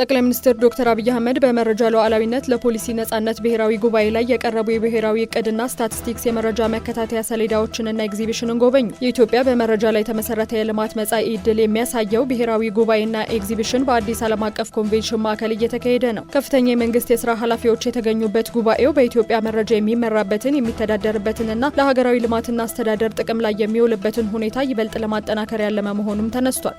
ጠቅላይ ሚኒስትር ዶክተር አብይ አህመድ በመረጃ ሉዓላዊነት ለፖሊሲ ነጻነት ብሔራዊ ጉባኤ ላይ የቀረቡ የብሔራዊ እቅድና ስታቲስቲክስ የመረጃ መከታተያ ሰሌዳዎችንና ኤግዚቢሽንን ጎበኙ። የኢትዮጵያ በመረጃ ላይ የተመሰረተ የልማት መጻኢ ዕድል የሚያሳየው ብሔራዊ ጉባኤና ኤግዚቢሽን በአዲስ ዓለም አቀፍ ኮንቬንሽን ማዕከል እየተካሄደ ነው። ከፍተኛ የመንግስት የስራ ኃላፊዎች የተገኙበት ጉባኤው በኢትዮጵያ መረጃ የሚመራበትን የሚተዳደርበትንና ለሀገራዊ ልማትና አስተዳደር ጥቅም ላይ የሚውልበትን ሁኔታ ይበልጥ ለማጠናከር ያለመ መሆኑም ተነስቷል።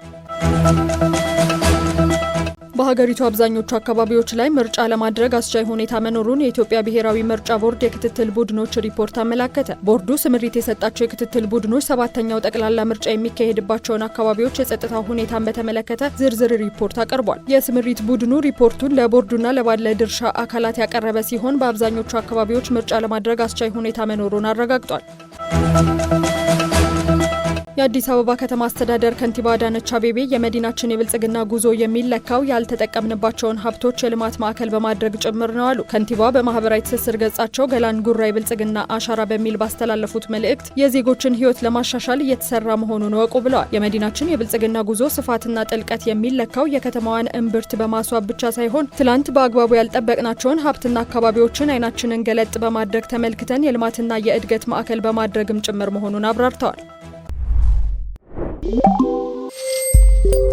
በሀገሪቱ አብዛኞቹ አካባቢዎች ላይ ምርጫ ለማድረግ አስቻይ ሁኔታ መኖሩን የኢትዮጵያ ብሔራዊ ምርጫ ቦርድ የክትትል ቡድኖች ሪፖርት አመላከተ። ቦርዱ ስምሪት የሰጣቸው የክትትል ቡድኖች 7ኛው ጠቅላላ ምርጫ የሚካሄድባቸውን አካባቢዎች የጸጥታ ሁኔታን በተመለከተ ዝርዝር ሪፖርት አቅርቧል። የስምሪት ቡድኑ ሪፖርቱን ለቦርዱና ለባለ ድርሻ አካላት ያቀረበ ሲሆን በአብዛኞቹ አካባቢዎች ምርጫ ለማድረግ አስቻይ ሁኔታ መኖሩን አረጋግጧል። የአዲስ አበባ ከተማ አስተዳደር ከንቲባ አዳነች አቤቤ የመዲናችን የብልጽግና ጉዞ የሚለካው ያልተጠቀምንባቸውን ሀብቶች የልማት ማዕከል በማድረግ ጭምር ነው አሉ። ከንቲባ በማህበራዊ ትስስር ገጻቸው ገላን ጉራ የብልጽግና አሻራ በሚል ባስተላለፉት መልእክት የዜጎችን ሕይወት ለማሻሻል እየተሰራ መሆኑን ወቁ ብለዋል። የመዲናችን የብልጽግና ጉዞ ስፋትና ጥልቀት የሚለካው የከተማዋን እምብርት በማስዋብ ብቻ ሳይሆን ትላንት በአግባቡ ያልጠበቅናቸውን ሀብትና አካባቢዎችን አይናችንን ገለጥ በማድረግ ተመልክተን የልማትና የእድገት ማዕከል በማድረግም ጭምር መሆኑን አብራርተዋል።